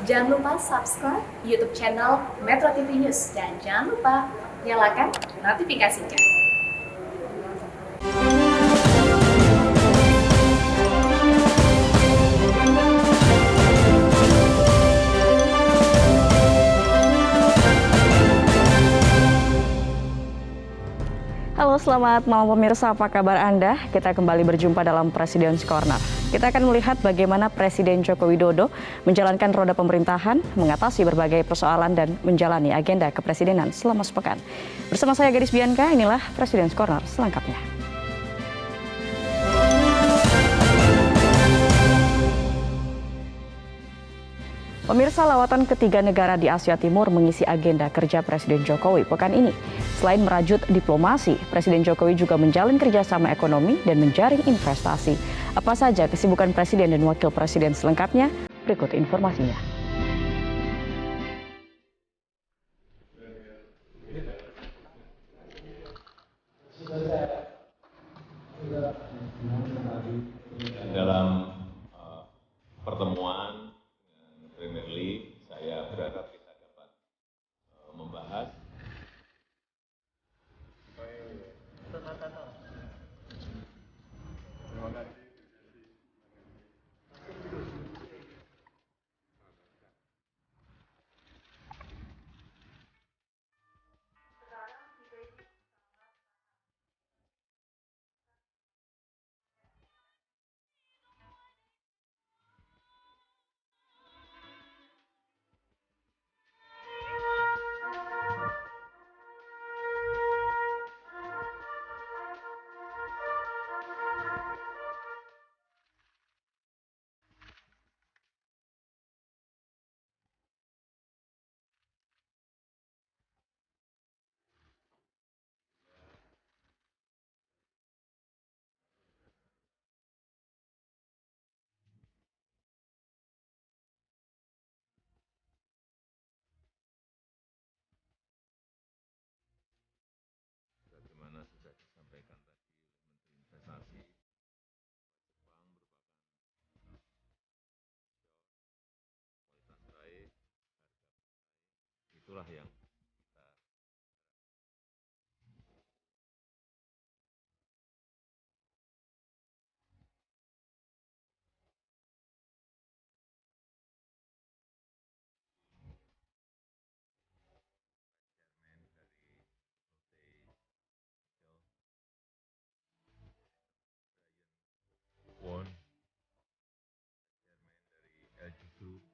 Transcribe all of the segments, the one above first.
Jangan lupa subscribe YouTube channel Metro TV News dan jangan lupa nyalakan notifikasinya. Halo, selamat malam pemirsa, apa kabar Anda? Kita kembali berjumpa dalam President's Corner. Kita akan melihat bagaimana Presiden Joko Widodo menjalankan roda pemerintahan, mengatasi berbagai persoalan dan menjalani agenda kepresidenan selama sepekan. Bersama saya Gadis Bianca, inilah President's Corner selengkapnya. Pemirsa, lawatan ketiga negara di Asia Timur mengisi agenda kerja Presiden Jokowi pekan ini. Selain merajut diplomasi, Presiden Jokowi juga menjalin kerjasama ekonomi dan menjaring investasi. Apa saja kesibukan Presiden dan Wakil Presiden selengkapnya? Berikut informasinya. Dalam pertemuan Premier League, saya berharap kita dapat membahas bagaimana sudah disampaikan tadi Menteri Investasi, Jepang merupakan kualitas baik, itulah yang kita Won, dari LG Group,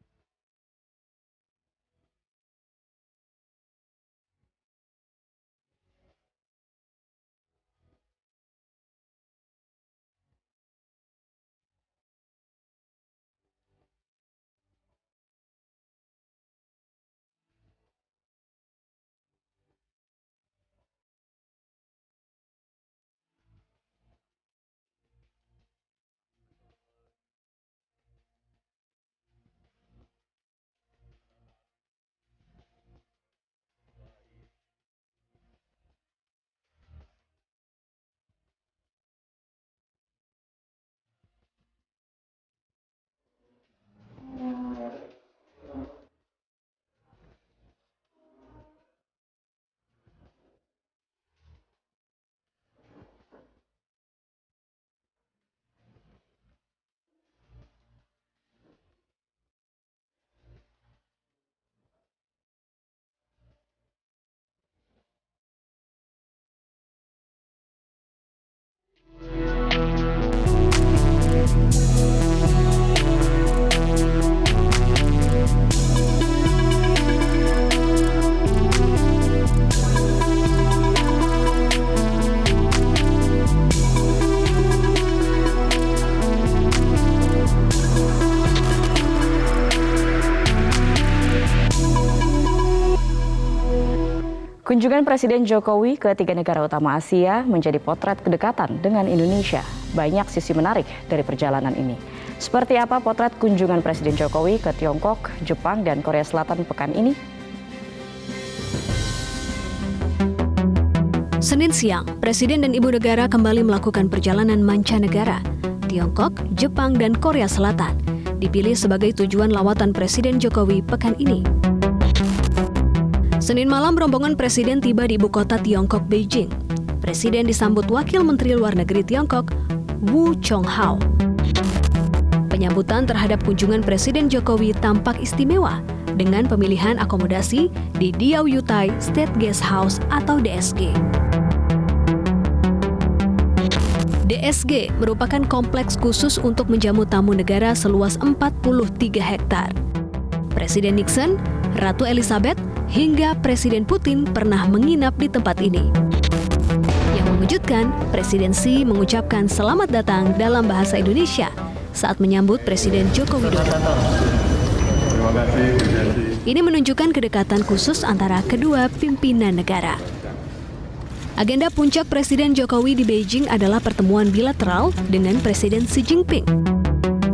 Kunjungan Presiden Jokowi ke tiga negara utama Asia menjadi potret kedekatan dengan Indonesia. Banyak sisi menarik dari perjalanan ini. Seperti apa potret kunjungan Presiden Jokowi ke Tiongkok, Jepang, dan Korea Selatan pekan ini? Senin siang, Presiden dan Ibu Negara kembali melakukan perjalanan mancanegara, Tiongkok, Jepang, dan Korea Selatan. dipilih sebagai tujuan lawatan Presiden Jokowi pekan ini. Senin malam rombongan Presiden tiba di ibu kota Tiongkok, Beijing. Presiden disambut Wakil Menteri Luar Negeri Tiongkok, Wu Chonghao. Penyambutan terhadap kunjungan Presiden Jokowi tampak istimewa dengan pemilihan akomodasi di Diaoyutai State Guest House atau DSG. DSG merupakan kompleks khusus untuk menjamu tamu negara seluas 43 hektar. Presiden Nixon, Ratu Elizabeth, hingga Presiden Putin pernah menginap di tempat ini. Yang mengejutkan, Presiden Xi mengucapkan selamat datang dalam bahasa Indonesia saat menyambut Presiden Joko Widodo. Terima kasih, Ini menunjukkan kedekatan khusus antara kedua pimpinan negara. Agenda puncak Presiden Jokowi di Beijing adalah pertemuan bilateral dengan Presiden Xi Jinping.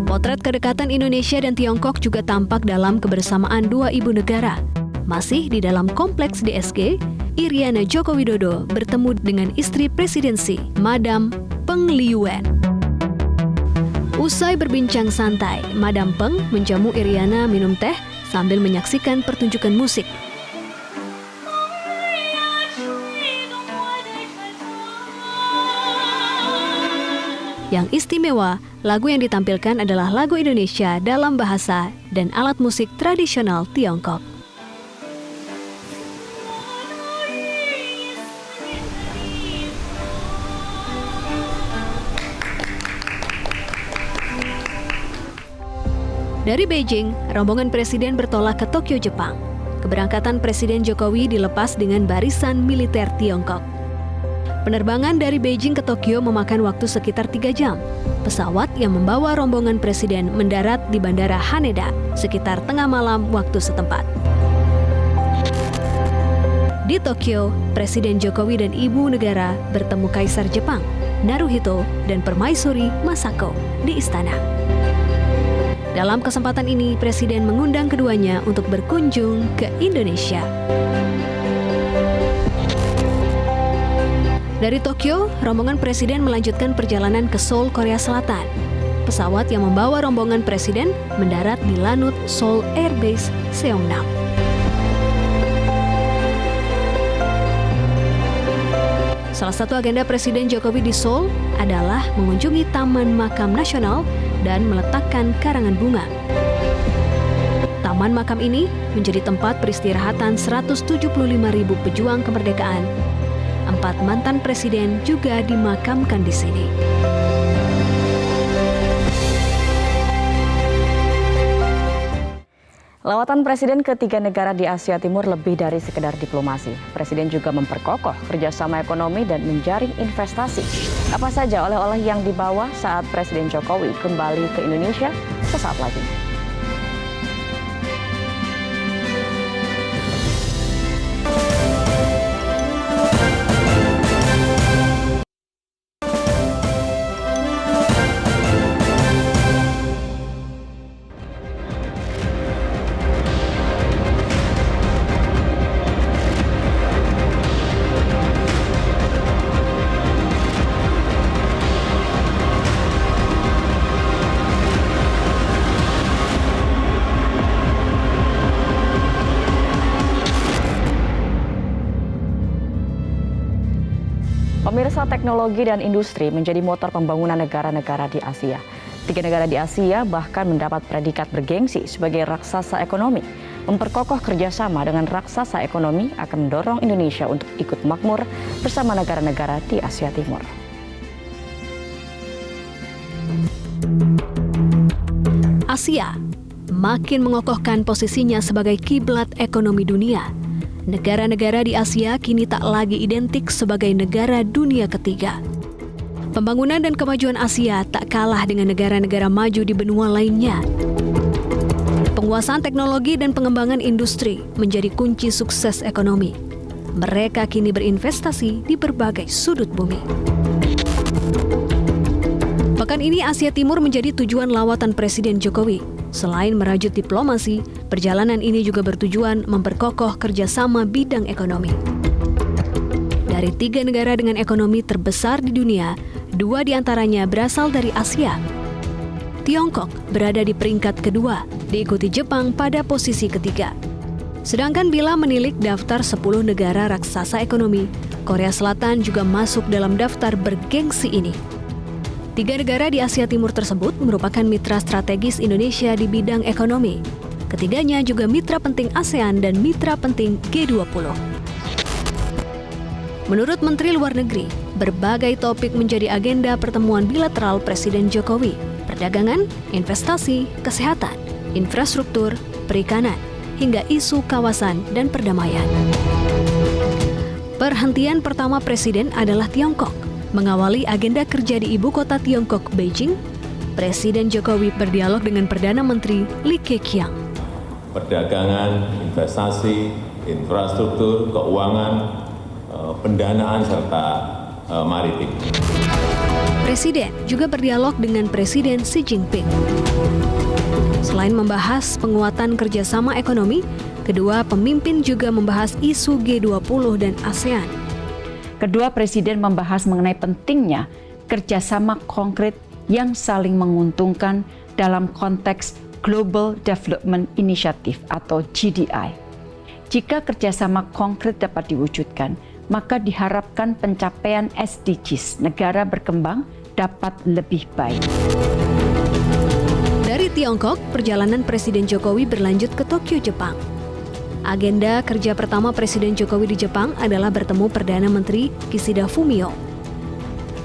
Potret kedekatan Indonesia dan Tiongkok juga tampak dalam kebersamaan dua ibu negara. Masih di dalam kompleks DSG, Iriana Joko Widodo bertemu dengan istri Presiden Xi, Madam Peng Liyuan. Usai berbincang santai, Madam Peng menjamu Iriana minum teh sambil menyaksikan pertunjukan musik. Yang istimewa, lagu yang ditampilkan adalah lagu Indonesia dalam bahasa dan alat musik tradisional Tiongkok. Dari Beijing, rombongan Presiden bertolak ke Tokyo, Jepang. Keberangkatan Presiden Jokowi dilepas dengan barisan militer Tiongkok. Penerbangan dari Beijing ke Tokyo memakan waktu sekitar 3 jam. Pesawat yang membawa rombongan Presiden mendarat di Bandara Haneda sekitar tengah malam waktu setempat. Di Tokyo, Presiden Jokowi dan Ibu Negara bertemu Kaisar Jepang, Naruhito, dan Permaisuri Masako di istana. Dalam kesempatan ini, Presiden mengundang keduanya untuk berkunjung ke Indonesia. Dari Tokyo, rombongan Presiden melanjutkan perjalanan ke Seoul, Korea Selatan. Pesawat yang membawa rombongan Presiden mendarat di Lanut Seoul Air Base, Seongnam. Salah satu agenda Presiden Jokowi di Seoul adalah mengunjungi Taman Makam Nasional dan meletakkan karangan bunga. Taman makam ini menjadi tempat peristirahatan 175.000 pejuang kemerdekaan. 4 mantan presiden juga dimakamkan di sini. Lawatan Presiden ke 3 negara di Asia Timur lebih dari sekedar diplomasi. Presiden juga memperkokoh kerjasama ekonomi dan menjaring investasi. Apa saja oleh-oleh yang dibawa saat Presiden Jokowi kembali ke Indonesia? Sesaat lagi. Pemirsa, teknologi dan industri menjadi motor pembangunan negara-negara di Asia. 3 negara di Asia bahkan mendapat predikat bergengsi sebagai raksasa ekonomi. Memperkokoh kerjasama dengan raksasa ekonomi akan mendorong Indonesia untuk ikut makmur bersama negara-negara di Asia Timur. Asia makin mengokohkan posisinya sebagai kiblat ekonomi dunia. Negara-negara di Asia kini tak lagi identik sebagai negara dunia ketiga. Pembangunan dan kemajuan Asia tak kalah dengan negara-negara maju di benua lainnya. Penguasaan teknologi dan pengembangan industri menjadi kunci sukses ekonomi. Mereka kini berinvestasi di berbagai sudut bumi. Pekan ini Asia Timur menjadi tujuan lawatan Presiden Jokowi. Selain merajut diplomasi, perjalanan ini juga bertujuan memperkokoh kerjasama bidang ekonomi. Dari 3 negara dengan ekonomi terbesar di dunia, 2 diantaranya berasal dari Asia. Tiongkok berada di peringkat kedua, diikuti Jepang pada posisi ketiga. Sedangkan bila menilik daftar 10 negara raksasa ekonomi, Korea Selatan juga masuk dalam daftar bergengsi ini. 3 negara di Asia Timur tersebut merupakan mitra strategis Indonesia di bidang ekonomi. Ketiganya juga mitra penting ASEAN dan mitra penting G20. Menurut Menteri Luar Negeri, berbagai topik menjadi agenda pertemuan bilateral Presiden Jokowi: perdagangan, investasi, kesehatan, infrastruktur, perikanan, hingga isu kawasan dan perdamaian. Perhentian pertama Presiden adalah Tiongkok. Mengawali agenda kerja di ibu kota Tiongkok, Beijing, Presiden Jokowi berdialog dengan Perdana Menteri Li Keqiang. Perdagangan, investasi, infrastruktur, keuangan, pendanaan, serta maritim. Presiden juga berdialog dengan Presiden Xi Jinping. Selain membahas penguatan kerjasama ekonomi, kedua pemimpin juga membahas isu G20 dan ASEAN. Kedua presiden membahas mengenai pentingnya kerjasama konkret yang saling menguntungkan dalam konteks Global Development Initiative atau GDI. Jika kerjasama konkret dapat diwujudkan, maka diharapkan pencapaian SDGs negara berkembang dapat lebih baik. Dari Tiongkok, perjalanan Presiden Jokowi berlanjut ke Tokyo, Jepang. Agenda kerja pertama Presiden Jokowi di Jepang adalah bertemu Perdana Menteri Kishida Fumio.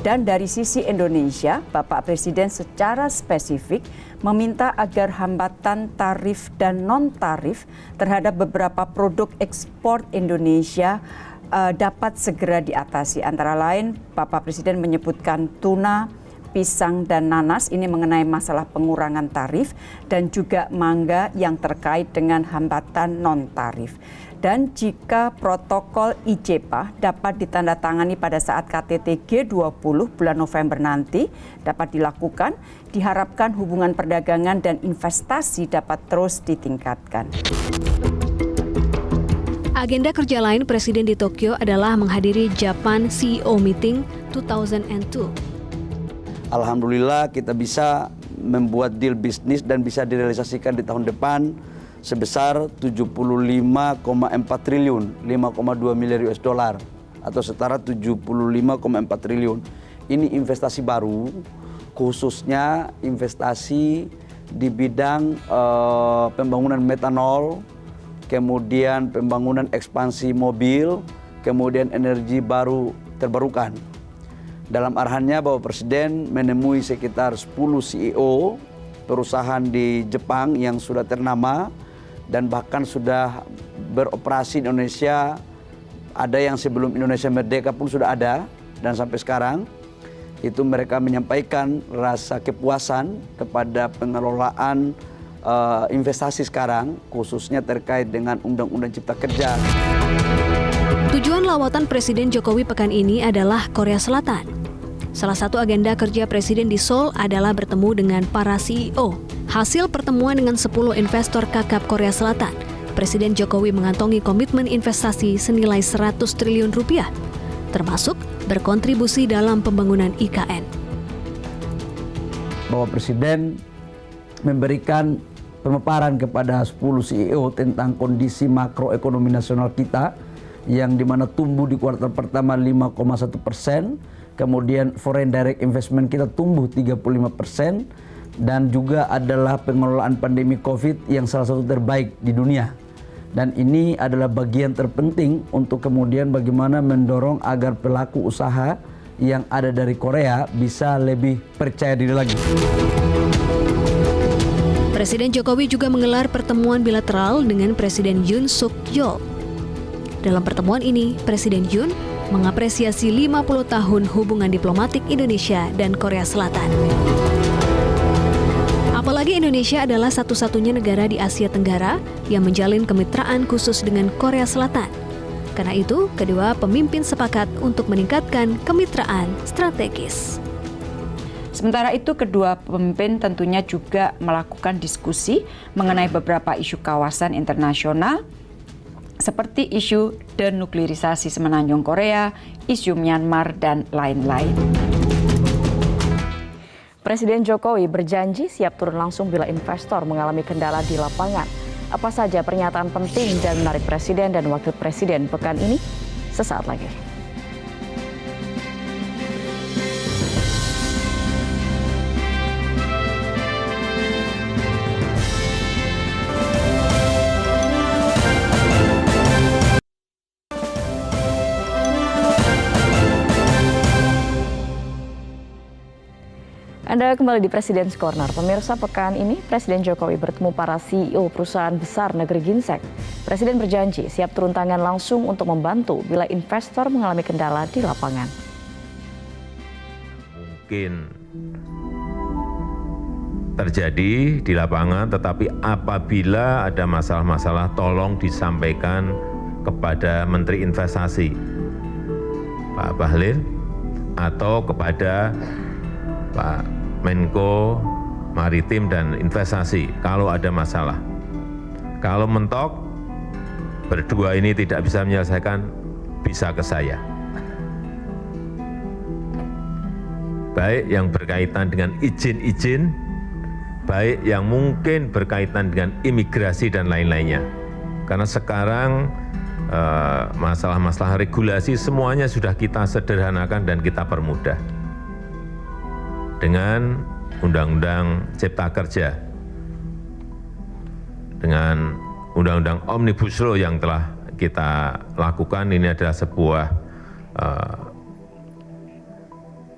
Dan dari sisi Indonesia, Bapak Presiden secara spesifik meminta agar hambatan tarif dan non-tarif terhadap beberapa produk ekspor Indonesia dapat segera diatasi. Antara lain, Bapak Presiden menyebutkan tuna, pisang, dan nanas ini mengenai masalah pengurangan tarif, dan juga mangga yang terkait dengan hambatan non-tarif. Dan jika protokol IJPA dapat ditandatangani pada saat KTT G20 bulan November nanti dapat dilakukan, diharapkan hubungan perdagangan dan investasi dapat terus ditingkatkan. Agenda kerja lain Presiden di Tokyo adalah menghadiri Japan CEO Meeting 2002. Alhamdulillah kita bisa membuat deal bisnis dan bisa direalisasikan di tahun depan sebesar 75,4 triliun, 5,2 miliar US dollar atau setara 75,4 triliun. Ini investasi baru, khususnya investasi di bidang pembangunan metanol, kemudian pembangunan ekspansi mobil, kemudian energi baru terbarukan. Dalam arahannya, Bapak Presiden menemui sekitar 10 CEO perusahaan di Jepang yang sudah ternama dan bahkan sudah beroperasi di Indonesia. Ada yang sebelum Indonesia merdeka pun sudah ada, dan sampai sekarang itu mereka menyampaikan rasa kepuasan kepada pengelolaan investasi sekarang, khususnya terkait dengan Undang-Undang Cipta Kerja. Tujuan lawatan Presiden Jokowi pekan ini adalah Korea Selatan. Salah satu agenda kerja Presiden di Seoul adalah bertemu dengan para CEO. Hasil pertemuan dengan 10 investor kakap Korea Selatan, Presiden Jokowi mengantongi komitmen investasi senilai 100 triliun rupiah, termasuk berkontribusi dalam pembangunan IKN. Bapak Presiden memberikan pemaparan kepada 10 CEO tentang kondisi makroekonomi nasional kita, yang dimana tumbuh di kuartal pertama 5,1%, kemudian foreign direct investment kita tumbuh 35%, dan juga adalah pengelolaan pandemi COVID yang salah satu terbaik di dunia. Dan ini adalah bagian terpenting untuk kemudian bagaimana mendorong agar pelaku usaha yang ada dari Korea bisa lebih percaya diri lagi. Presiden Jokowi juga menggelar pertemuan bilateral dengan Presiden Yoon Suk Yeol. Dalam pertemuan ini, Presiden Yoon mengapresiasi 50 tahun hubungan diplomatik Indonesia dan Korea Selatan. Apalagi Indonesia adalah satu-satunya negara di Asia Tenggara yang menjalin kemitraan khusus dengan Korea Selatan. Karena itu, kedua pemimpin sepakat untuk meningkatkan kemitraan strategis. Sementara itu, kedua pemimpin tentunya juga melakukan diskusi mengenai beberapa isu kawasan internasional, seperti isu denuklirisasi Semenanjung Korea, isu Myanmar, dan lain-lain. Presiden Jokowi berjanji siap turun langsung bila investor mengalami kendala di lapangan. Apa saja pernyataan penting dan menarik Presiden dan Wakil Presiden pekan ini? Sesaat lagi. Anda kembali di Presiden's Corner. Pemirsa, pekan ini Presiden Jokowi bertemu para CEO perusahaan besar negeri Ginseng. Presiden berjanji siap turun tangan langsung untuk membantu bila investor mengalami kendala di lapangan. Mungkin terjadi di lapangan, tetapi apabila ada masalah-masalah tolong disampaikan kepada Menteri Investasi, Pak Bahlil, atau kepada Pak Menko Maritim dan Investasi kalau ada masalah. Kalau mentok berdua ini tidak bisa menyelesaikan, bisa ke saya. Baik yang berkaitan dengan izin-izin, baik yang mungkin berkaitan dengan imigrasi dan lain-lainnya. Karena sekarang masalah-masalah regulasi semuanya sudah kita sederhanakan dan kita permudah. Dengan Undang-Undang Cipta Kerja, dengan Undang-Undang Omnibus Law yang telah kita lakukan, ini adalah sebuah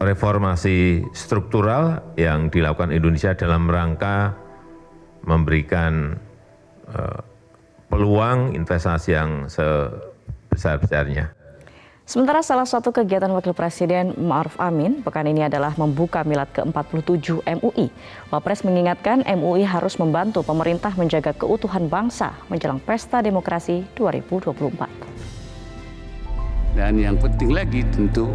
reformasi struktural yang dilakukan Indonesia dalam rangka memberikan peluang investasi yang sebesar-besarnya. Sementara salah satu kegiatan Wakil Presiden Ma'ruf Amin pekan ini adalah membuka milad ke-47 MUI. Wapres mengingatkan MUI harus membantu pemerintah menjaga keutuhan bangsa menjelang Pesta Demokrasi 2024. Dan yang penting lagi tentu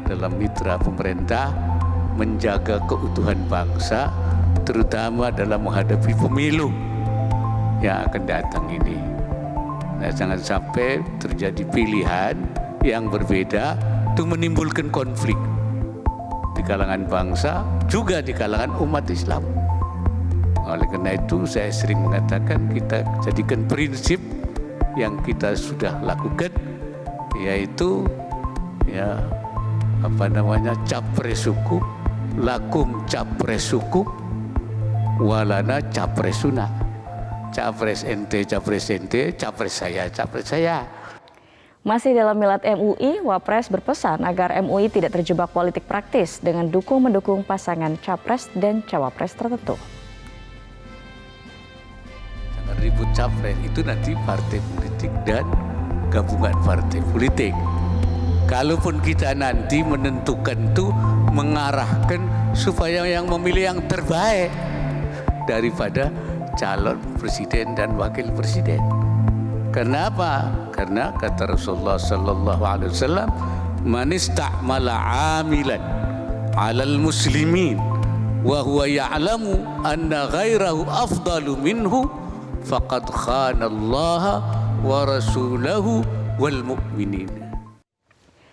dalam mitra pemerintah menjaga keutuhan bangsa, terutama dalam menghadapi pemilu yang akan datang ini. Nah, jangan sampai terjadi pilihan yang berbeda itu menimbulkan konflik di kalangan bangsa, juga di kalangan umat Islam. Oleh karena itu saya sering mengatakan kita jadikan prinsip yang kita sudah lakukan, yaitu capresuku, lakum capresuku, walana capresuna. Capres ente, capres saya. Masih dalam milad MUI, Wapres berpesan agar MUI tidak terjebak politik praktis dengan mendukung pasangan capres dan cawapres tertentu. Jangan ribut capres, itu nanti partai politik dan gabungan partai politik. Kalaupun kita nanti menentukan itu mengarahkan supaya yang memilih yang terbaik daripada calon presiden dan wakil presiden. Kenapa? Karena kata Rasulullah sallallahu alaihi wasallam, "Man ista'mala 'amilan 'alal muslimin wa huwa ya'lamu anna ghairahu afdalu minhu faqad khana Allah wa rasulahu wal mu'minin."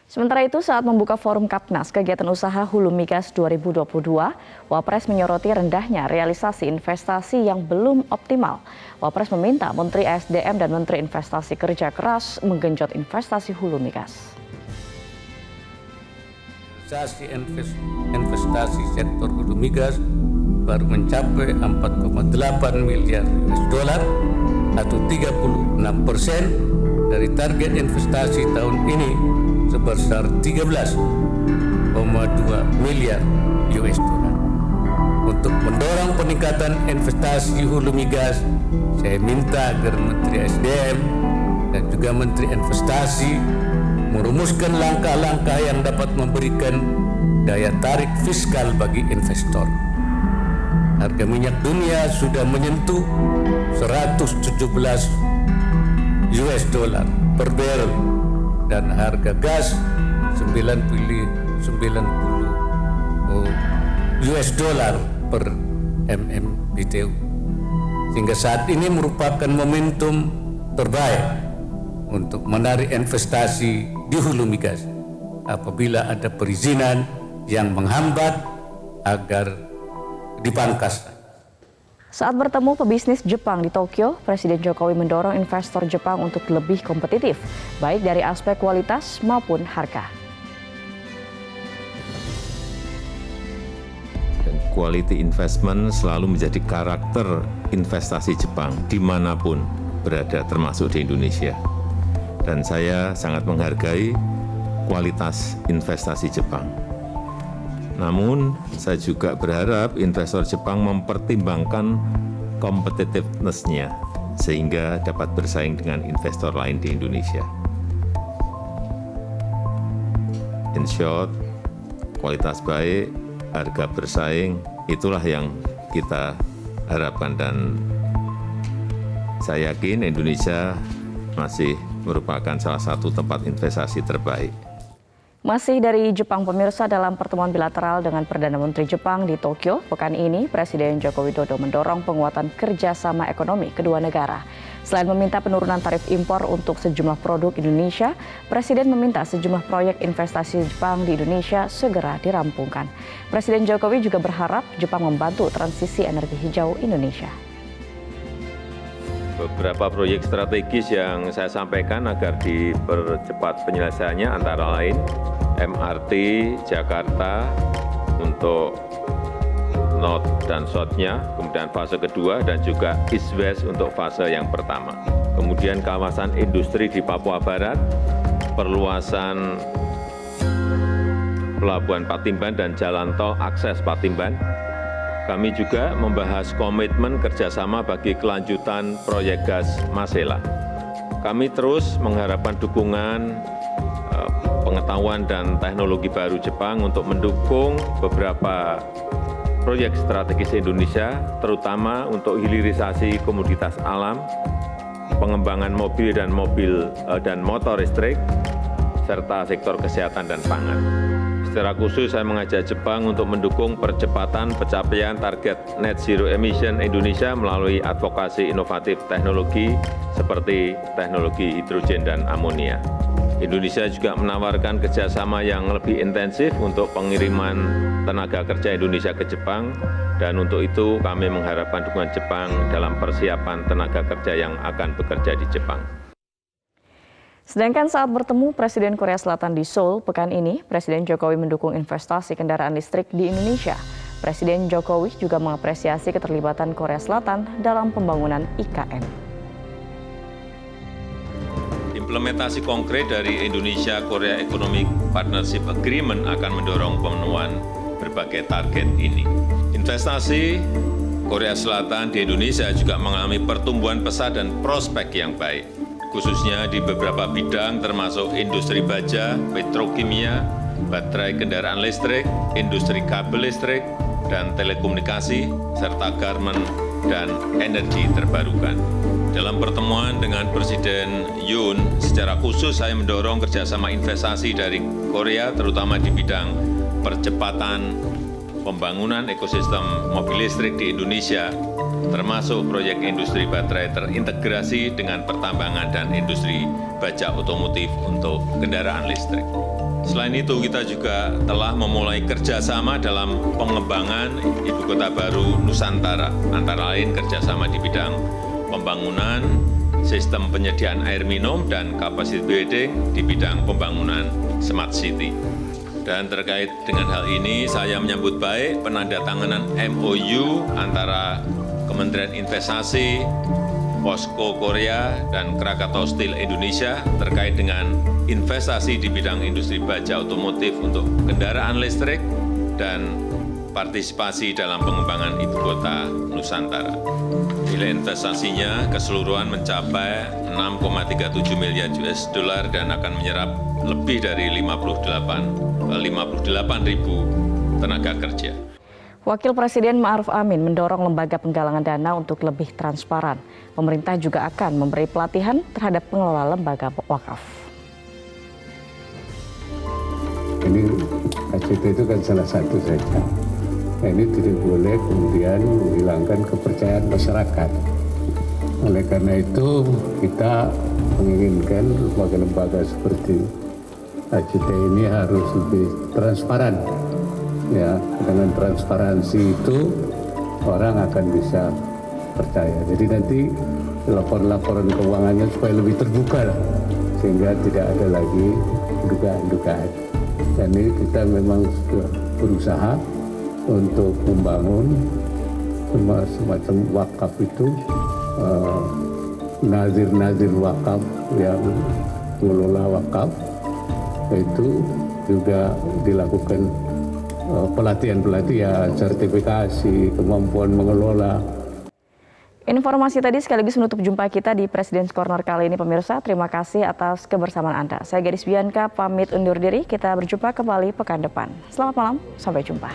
Sementara itu, saat membuka forum Kapnas Kegiatan Usaha Hulu Migas 2022, Wapres menyoroti rendahnya realisasi investasi yang belum optimal. Wapres meminta Menteri SDM dan Menteri Investasi kerja keras menggenjot investasi hulu migas. Investasi sektor hulu migas baru mencapai 4,8 miliar US$ atau 36% dari target investasi tahun ini sebesar 13,2 miliar US$. Untuk mendorong peningkatan investasi hulu migas, saya minta agar Menteri SDM dan juga Menteri Investasi merumuskan langkah-langkah yang dapat memberikan daya tarik fiskal bagi investor. Harga minyak dunia sudah menyentuh 117 US$ per barrel dan harga gas 90 US$ per MMBTU. Sehingga saat ini merupakan momentum terbaik untuk menarik investasi di hulu migas apabila ada perizinan yang menghambat agar dipangkas. Saat bertemu pebisnis Jepang di Tokyo, Presiden Jokowi mendorong investor Jepang untuk lebih kompetitif, baik dari aspek kualitas maupun harga. Dan quality investment selalu menjadi karakter investasi Jepang dimanapun berada, termasuk di Indonesia. Dan saya sangat menghargai kualitas investasi Jepang. Namun, saya juga berharap investor Jepang mempertimbangkan competitiveness-nya sehingga dapat bersaing dengan investor lain di Indonesia. In short, kualitas baik, harga bersaing, itulah yang kita harapkan, dan saya yakin Indonesia masih merupakan salah satu tempat investasi terbaik. Masih dari Jepang, pemirsa, dalam pertemuan bilateral dengan Perdana Menteri Jepang di Tokyo, pekan ini Presiden Joko Widodo mendorong penguatan kerjasama ekonomi kedua negara. Selain meminta penurunan tarif impor untuk sejumlah produk Indonesia, Presiden meminta sejumlah proyek investasi Jepang di Indonesia segera dirampungkan. Presiden Jokowi juga berharap Jepang membantu transisi energi hijau Indonesia. Beberapa proyek strategis yang saya sampaikan agar dipercepat penyelesaiannya antara lain MRT Jakarta untuk North dan South-nya, kemudian fase kedua, dan juga East-West untuk fase yang pertama. Kemudian kawasan industri di Papua Barat, perluasan Pelabuhan Patimban dan jalan tol akses Patimban. Kami juga membahas komitmen kerjasama bagi kelanjutan proyek gas Masela. Kami terus mengharapkan dukungan pengetahuan dan teknologi baru Jepang untuk mendukung beberapa proyek strategis Indonesia, terutama untuk hilirisasi komoditas alam, pengembangan mobil dan motor listrik, serta sektor kesehatan dan pangan. Secara khusus saya mengajak Jepang untuk mendukung percepatan pencapaian target net zero emission Indonesia melalui advokasi inovatif teknologi seperti teknologi hidrogen dan amonia. Indonesia juga menawarkan kerjasama yang lebih intensif untuk pengiriman tenaga kerja Indonesia ke Jepang, dan untuk itu kami mengharapkan dukungan Jepang dalam persiapan tenaga kerja yang akan bekerja di Jepang. Sedangkan saat bertemu Presiden Korea Selatan di Seoul pekan ini, Presiden Jokowi mendukung investasi kendaraan listrik di Indonesia. Presiden Jokowi juga mengapresiasi keterlibatan Korea Selatan dalam pembangunan IKN. Implementasi konkret dari Indonesia-Korea Economic Partnership Agreement akan mendorong pemenuhan berbagai target ini. Investasi Korea Selatan di Indonesia juga mengalami pertumbuhan pesat dan prospek yang baik, khususnya di beberapa bidang termasuk industri baja, petrokimia, baterai kendaraan listrik, industri kabel listrik, dan telekomunikasi, serta garment dan energi terbarukan. Dalam pertemuan dengan Presiden Yoon, secara khusus saya mendorong kerjasama investasi dari Korea, terutama di bidang percepatan pembangunan ekosistem mobil listrik di Indonesia, termasuk proyek industri baterai terintegrasi dengan pertambangan dan industri baja otomotif untuk kendaraan listrik. Selain itu, kita juga telah memulai kerjasama dalam pengembangan Ibu Kota Baru Nusantara, antara lain kerjasama di bidang pembangunan sistem penyediaan air minum dan capacity building di bidang pembangunan smart city. Dan terkait dengan hal ini, saya menyambut baik penandatanganan MOU antara Kementerian Investasi, POSCO Korea, dan Krakatau Steel Indonesia terkait dengan investasi di bidang industri baja otomotif untuk kendaraan listrik dan partisipasi dalam pengembangan Ibu Kota Nusantara. Nilai investasinya keseluruhan mencapai 6,37 miliar US dollar dan akan menyerap lebih dari 58 ribu tenaga kerja. Wakil Presiden Ma'ruf Amin mendorong lembaga penggalangan dana untuk lebih transparan. Pemerintah juga akan memberi pelatihan terhadap pengelola lembaga wakaf. Ini ACT itu kan salah satu saja. Nah, ini tidak boleh kemudian menghilangkan kepercayaan masyarakat. Oleh karena itu kita menginginkan lembaga-lembaga seperti ACT ini harus lebih transparan ya dengan transparansi itu orang akan bisa percaya. Jadi nanti laporan keuangannya supaya lebih terbuka lah, sehingga tidak ada lagi dugaan-dugaan. Dan ini kita memang sudah berusaha untuk membangun semacam wakaf itu, nazir-nazir wakaf yang mengelola wakaf, itu juga dilakukan pelatihan-pelatihan, sertifikasi, kemampuan mengelola. Informasi tadi sekaligus menutup jumpa kita di President's Corner kali ini pemirsa. Terima kasih atas kebersamaan Anda. Saya Gadis Bianca pamit undur diri. Kita berjumpa kembali pekan depan. Selamat malam, sampai jumpa.